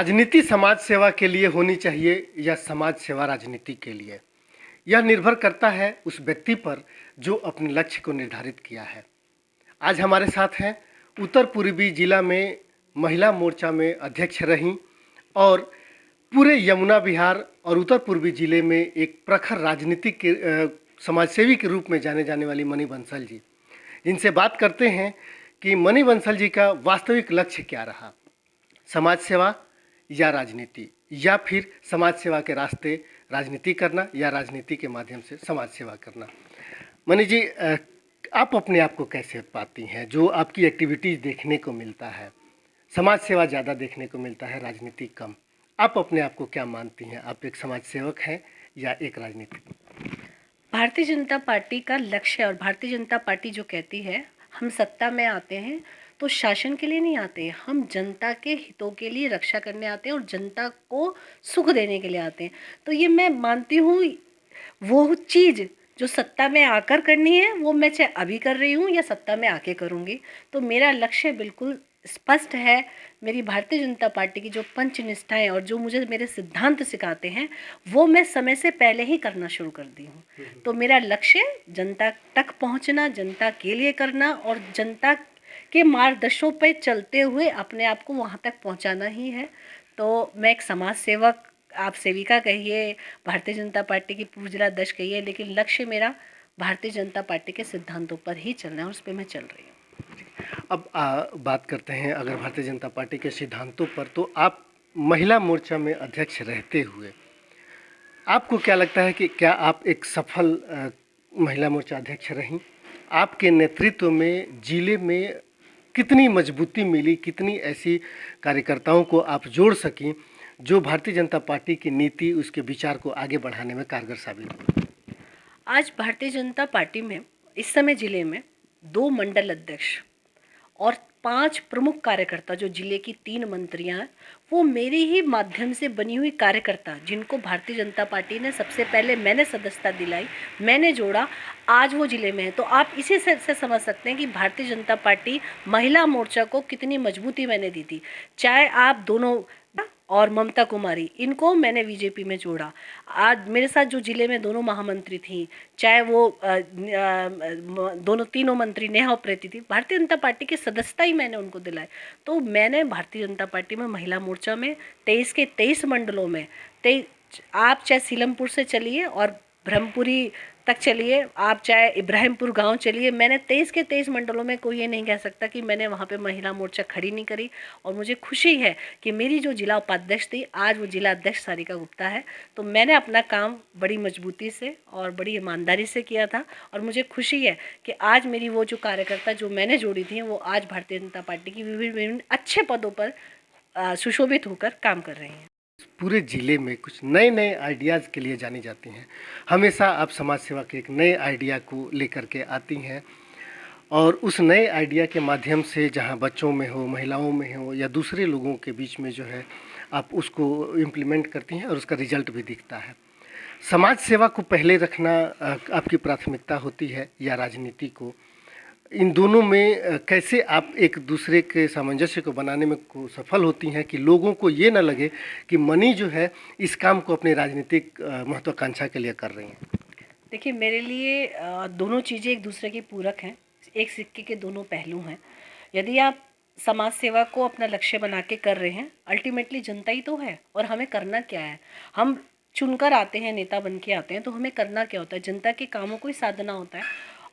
राजनीति समाज सेवा के लिए होनी चाहिए या समाज सेवा राजनीति के लिए, यह निर्भर करता है उस व्यक्ति पर जो अपने लक्ष्य को निर्धारित किया है। आज हमारे साथ हैं उत्तर पूर्वी जिला में महिला मोर्चा में अध्यक्ष रहीं और पूरे यमुना विहार और उत्तर पूर्वी जिले में एक प्रखर राजनीतिक के समाजसेवी के रूप में जाने जाने वाली मणि बंसल जी, जिनसे बात करते हैं कि मणि बंसल जी का वास्तविक लक्ष्य क्या रहा, समाज सेवा या राजनीति, या फिर समाज सेवा के रास्ते राजनीति करना या राजनीति के माध्यम से समाज सेवा करना। मणि जी, आप अपने आप को कैसे पाती हैं? जो आपकी एक्टिविटीज़ देखने को मिलता है, समाज सेवा ज़्यादा देखने को मिलता है, राजनीति कम। आप अपने आप को क्या मानती हैं? आप एक समाज सेवक हैं या एक राजनीतिक? भारतीय जनता पार्टी का लक्ष्य, और भारतीय जनता पार्टी जो कहती है हम सत्ता में आते हैं तो शासन के लिए नहीं आते, हम जनता के हितों के लिए रक्षा करने आते हैं और जनता को सुख देने के लिए आते हैं। तो ये मैं मानती हूँ, वो चीज़ जो सत्ता में आकर करनी है वो मैं चाहे अभी कर रही हूँ या सत्ता में आके करूँगी। तो मेरा लक्ष्य बिल्कुल स्पष्ट है। मेरी भारतीय जनता पार्टी की जो पंच निष्ठाएं और जो मुझे मेरे सिद्धांत सिखाते हैं वो मैं समय से पहले ही करना शुरू कर दी हूँ। तो मेरा लक्ष्य जनता तक पहुँचना, जनता के लिए करना और जनता के मार्गदर्शनों पर चलते हुए अपने आप को वहाँ तक पहुँचाना ही है। तो मैं एक समाज सेवक, आप सेविका कहिए, भारतीय जनता पार्टी की पूर्व जिला अध्यक्ष कहिए, लेकिन लक्ष्य मेरा भारतीय जनता पार्टी के सिद्धांतों पर ही चलना है और उस पर मैं चल रही हूँ। अब बात करते हैं अगर भारतीय जनता पार्टी के सिद्धांतों पर, तो आप महिला मोर्चा में अध्यक्ष रहते हुए आपको क्या लगता है कि क्या आप एक सफल महिला मोर्चा अध्यक्ष रहीं? आपके नेतृत्व में जिले में कितनी मजबूती मिली, कितनी ऐसी कार्यकर्ताओं को आप जोड़ सकें जो भारतीय जनता पार्टी की नीति, उसके विचार को आगे बढ़ाने में कारगर साबित हो? आज भारतीय जनता पार्टी में इस समय जिले में 2 मंडल अध्यक्ष और 5 प्रमुख कार्यकर्ता, जो जिले की 3 मंत्रियां हैं, वो मेरे ही माध्यम से बनी हुई कार्यकर्ता, जिनको भारतीय जनता पार्टी ने सबसे पहले मैंने सदस्यता दिलाई, मैंने जोड़ा, आज वो जिले में है। तो आप इसी से समझ सकते हैं कि भारतीय जनता पार्टी महिला मोर्चा को कितनी मजबूती मैंने दी थी। चाहे आप दोनों और ममता कुमारी, इनको मैंने बीजेपी में जोड़ा। आज मेरे साथ जो जिले में दोनों महामंत्री थी, चाहे वो दोनों तीनों मंत्री नेहा उप्रेती थी, भारतीय जनता पार्टी की सदस्यता ही मैंने उनको दिलाई। तो मैंने भारतीय जनता पार्टी में महिला मोर्चा में 23 के 23 मंडलों में, आप चाहे सीलमपुर से चलिए और ब्रह्मपुरी तक चलिए, आप चाहे इब्राहिमपुर गांव चलिए, मैंने 23 के 23 मंडलों में कोई ये नहीं कह सकता कि मैंने वहाँ पे महिला मोर्चा खड़ी नहीं करी। और मुझे खुशी है कि मेरी जो जिला उपाध्यक्ष थी, आज वो जिला अध्यक्ष सारिका गुप्ता है। तो मैंने अपना काम बड़ी मजबूती से और बड़ी ईमानदारी से किया था और मुझे खुशी है कि आज मेरी वो जो कार्यकर्ता जो मैंने जोड़ी थी, वो आज भारतीय जनता पार्टी की विभिन्न अच्छे पदों पर सुशोभित होकर काम कर रही हैं। पूरे ज़िले में कुछ नए नए आइडियाज़ के लिए जानी जाती हैं। हमेशा आप समाज सेवा के एक नए आइडिया को लेकर के आती हैं और उस नए आइडिया के माध्यम से जहां बच्चों में हो, महिलाओं में हो या दूसरे लोगों के बीच में जो है, आप उसको इम्प्लीमेंट करती हैं और उसका रिजल्ट भी दिखता है। समाज सेवा को पहले रखना आपकी प्राथमिकता होती है या राजनीति को? इन दोनों में कैसे आप एक दूसरे के सामंजस्य को बनाने में को सफल होती हैं कि लोगों को ये ना लगे कि मणि जो है इस काम को अपनी राजनीतिक महत्वाकांक्षा के लिए कर रही हैं? देखिए, मेरे लिए दोनों चीज़ें एक दूसरे की पूरक हैं, एक सिक्के के दोनों पहलू हैं। यदि आप समाज सेवा को अपना लक्ष्य बना के कर रहे हैं, अल्टीमेटली जनता ही तो है। और हमें करना क्या है? हम चुनकर आते हैं, नेता बन के आते हैं, तो हमें करना क्या होता है? जनता के कामों को ही साधना होता है।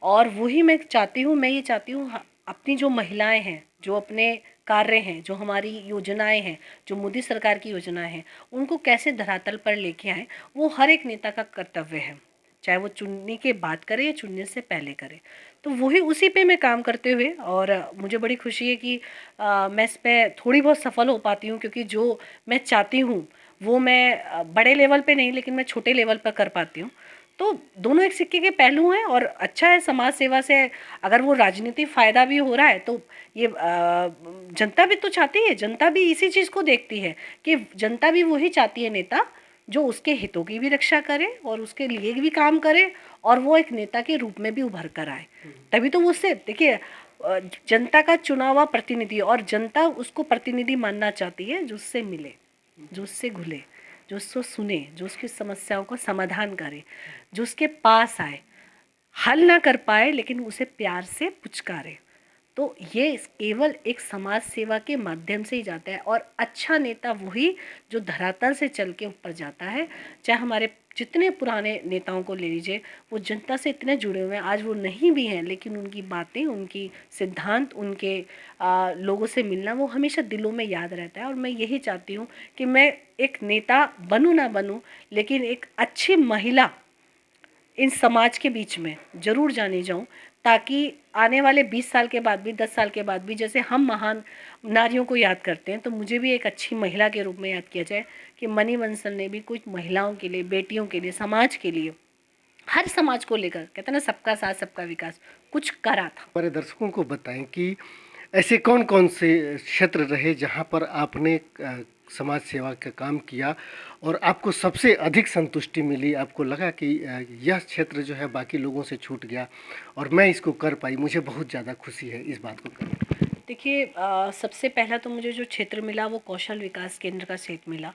और वही मैं चाहती हूँ, मैं ये चाहती हूँ अपनी जो महिलाएं हैं, जो अपने कार्य हैं, जो हमारी योजनाएं हैं, जो मोदी सरकार की योजनाएं हैं, उनको कैसे धरातल पर लेके आएँ, वो हर एक नेता का कर्तव्य है, चाहे वो चुनने के बाद करे या चुनने से पहले करे। तो वही उसी पे मैं काम करते हुए, और मुझे बड़ी खुशी है कि मैं इस पे थोड़ी बहुत सफल हो पाती हूँ, क्योंकि जो मैं चाहती हूँ वो मैं बड़े लेवल पे नहीं, लेकिन मैं छोटे लेवल पर कर पाती हूँ। तो दोनों एक सिक्के के पहलू हैं और अच्छा है समाज सेवा से अगर वो राजनीतिक फ़ायदा भी हो रहा है, तो ये जनता भी तो चाहती है, जनता भी इसी चीज़ को देखती है कि जनता भी वही चाहती है, नेता जो उसके हितों की भी रक्षा करे और उसके लिए भी काम करे और वो एक नेता के रूप में भी उभर कर आए। तभी तो वो उससे, देखिए, जनता का चुना हुआ प्रतिनिधि, और जनता उसको प्रतिनिधि मानना चाहती है जो उससे मिले। जो उससे घुले, जो उसको सुने, जो उसकी समस्याओं का समाधान करे, जो उसके पास आए, हल ना कर पाए लेकिन उसे प्यार से पुचकारे। तो ये केवल एक समाज सेवा के माध्यम से ही जाता है। और अच्छा नेता वही जो धरातल से चल के ऊपर जाता है। चाहे हमारे जितने पुराने नेताओं को ले लीजिए, वो जनता से इतने जुड़े हुए हैं, आज वो नहीं भी हैं लेकिन उनकी बातें, उनकी सिद्धांत, उनके लोगों से मिलना वो हमेशा दिलों में याद रहता है। और मैं यही चाहती हूँ कि मैं एक नेता बनूँ ना बनूँ, लेकिन एक अच्छी महिला इन समाज के बीच में ज़रूर जाने जाऊं, ताकि आने वाले 20 साल के बाद भी, 10 साल के बाद भी, जैसे हम महान नारियों को याद करते हैं, तो मुझे भी एक अच्छी महिला के रूप में याद किया जाए कि मणि बंसल ने भी कुछ महिलाओं के लिए, बेटियों के लिए, समाज के लिए, हर समाज को लेकर, कहते हैं ना सबका साथ सबका विकास, कुछ करा था। हमारे दर्शकों को बताएं कि ऐसे कौन कौन से क्षेत्र रहे जहां पर आपने समाज सेवा का काम किया और आपको सबसे अधिक संतुष्टि मिली, आपको लगा कि यह क्षेत्र जो है बाकी लोगों से छूट गया और मैं इसको कर पाई, मुझे बहुत ज़्यादा खुशी है इस बात को करने। देखिए, सबसे पहला तो मुझे जो क्षेत्र मिला वो कौशल विकास केंद्र का क्षेत्र मिला।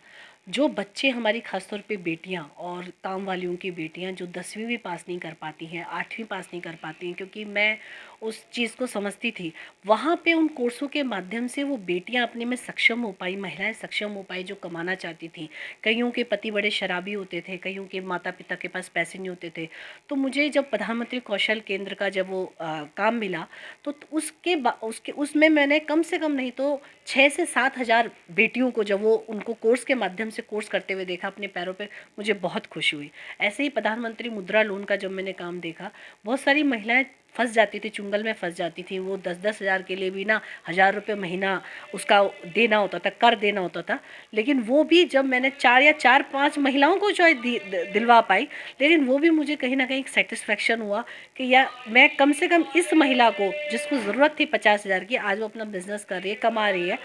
जो बच्चे हमारी खासतौर पे बेटियां और काम वालियों की बेटियां जो 10वीं भी पास नहीं कर पाती हैं, 8वीं पास नहीं कर पाती हैं, क्योंकि मैं उस चीज़ को समझती थी, वहाँ पे उन कोर्सों के माध्यम से वो बेटियां अपने में सक्षम हो पाई, महिलाएं सक्षम हो पाई जो कमाना चाहती थी। कईयों के पति बड़े शराबी होते थे, कईयों के माता पिता के पास पैसे नहीं होते थे। तो मुझे जब प्रधानमंत्री कौशल केंद्र का जब वो काम मिला, तो उसके उसमें मैंने कम से कम नहीं तो 6 से 7 हज़ार बेटियों को जब वो उनको कोर्स के माध्यम से कोर्स करते हुए देखा अपने पैरों पे, मुझे बहुत खुशी हुई। ऐसे ही प्रधानमंत्री मुद्रा लोन का जब मैंने काम देखा, बहुत सारी महिलाएं फंस जाती थी, चुंगल में फंस जाती थी। वो 10-10 हज़ार के लिए भी ना 1,000 रुपये महीना उसका देना होता था, कर देना होता था। लेकिन वो भी जब मैंने 4 या 4-5 महिलाओं को जो है दिलवा पाई, लेकिन वो भी मुझे कहीं ना कहीं एक सेटिस्फेक्शन हुआ कि या मैं कम से कम इस महिला को जिसको ज़रूरत थी 50,000 की, आज वो अपना बिजनेस कर रही है, कमा रही है।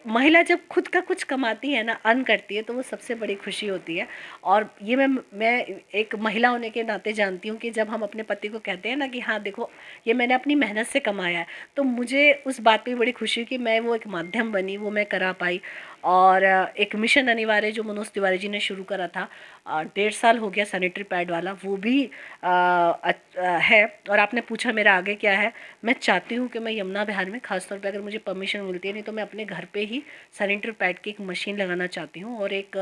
महिला जब खुद का कुछ कमाती है ना, अर्न करती है, तो वो सबसे बड़ी खुशी होती है। और ये मैं एक महिला होने के नाते जानती हूँ कि जब हम अपने पति को कहते हैं ना कि हाँ देखो ये मैंने अपनी मेहनत से कमाया है, तो मुझे उस बात पे बड़ी खुशी हुई कि मैं वो एक माध्यम बनी, वो मैं करा पाई। और एक मिशन अनिवार्य जो मनोज तिवारी जी ने शुरू करा था, 1.5 साल हो गया, सैनिटरी पैड वाला, वो भी है। और आपने पूछा मेरा आगे क्या है, मैं चाहती हूँ कि मैं यमुना बिहार में, खासतौर पे अगर मुझे परमिशन मिलती है, नहीं तो मैं अपने घर पे ही सैनिटरी पैड की एक मशीन लगाना चाहती हूँ और एक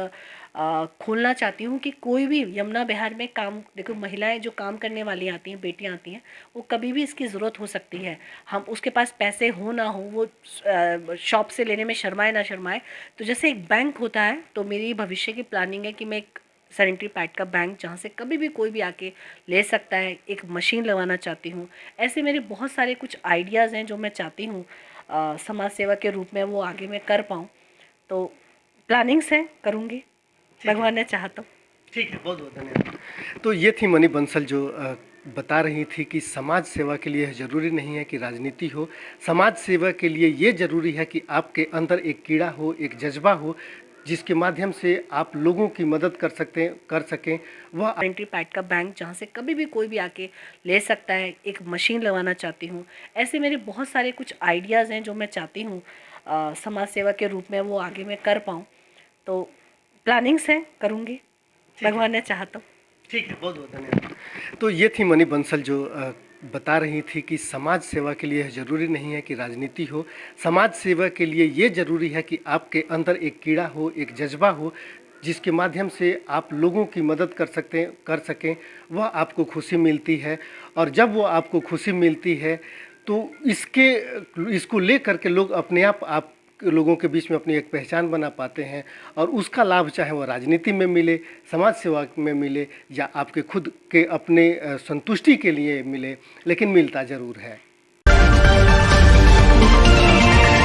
खोलना चाहती हूँ कि कोई भी यमुना बिहार में काम, देखो महिलाएं जो काम करने वाली आती हैं, बेटियां आती हैं, वो कभी भी इसकी ज़रूरत हो सकती है। हम उसके पास पैसे हो ना हो, वो शॉप से लेने में शर्माए ना शर्माए, तो जैसे एक बैंक होता है, तो मेरी भविष्य की प्लानिंग है कि मैं एक सैनिटरी पैड का बैंक जहाँ से कभी भी कोई भी आके ले सकता है, एक मशीन लगवाना चाहती हूँ। ऐसे मेरे बहुत सारे कुछ आइडियाज़ हैं जो मैं चाहती हूँ समाज सेवा के रूप में वो आगे मैं कर पाऊँ। तो प्लानिंग्स हैं, करूँगी, भगवान ने चाहा तो। ठीक है, बहुत बहुत धन्यवाद। तो ये थी मणि बंसल जो बता रही थी कि समाज सेवा के लिए ज़रूरी नहीं है कि राजनीति हो, समाज सेवा के लिए ये ज़रूरी है कि आपके अंदर एक कीड़ा हो, एक जज्बा हो, जिसके माध्यम से आप लोगों की मदद कर सकें। वह सैनिटरी पैड का बैंक जहाँ से कभी भी कोई भी आके ले सकता है, एक मशीन लगवाना चाहती हूँ। ऐसे मेरे बहुत सारे कुछ आइडियाज़ हैं जो मैं चाहती हूँ समाज सेवा के रूप में वो आगे मैं कर पाऊँ। तो प्लानिंग्स हैं, करूँगी, भगवान ने चाहा तो। ठीक है, बहुत बहुत धन्यवाद। तो ये थी मणि बंसल जो बता रही थी कि समाज सेवा के लिए ज़रूरी नहीं है कि राजनीति हो, समाज सेवा के लिए ये ज़रूरी है कि आपके अंदर एक कीड़ा हो, एक जज्बा हो, जिसके माध्यम से आप लोगों की मदद कर सकें। वह आपको खुशी मिलती है और जब वो आपको खुशी मिलती है तो इसको ले करके लोग अपने आप लोगों के बीच में अपनी एक पहचान बना पाते हैं और उसका लाभ चाहे वह राजनीति में मिले, समाज सेवा में मिले या आपके खुद के अपने संतुष्टि के लिए मिले, लेकिन मिलता ज़रूर है।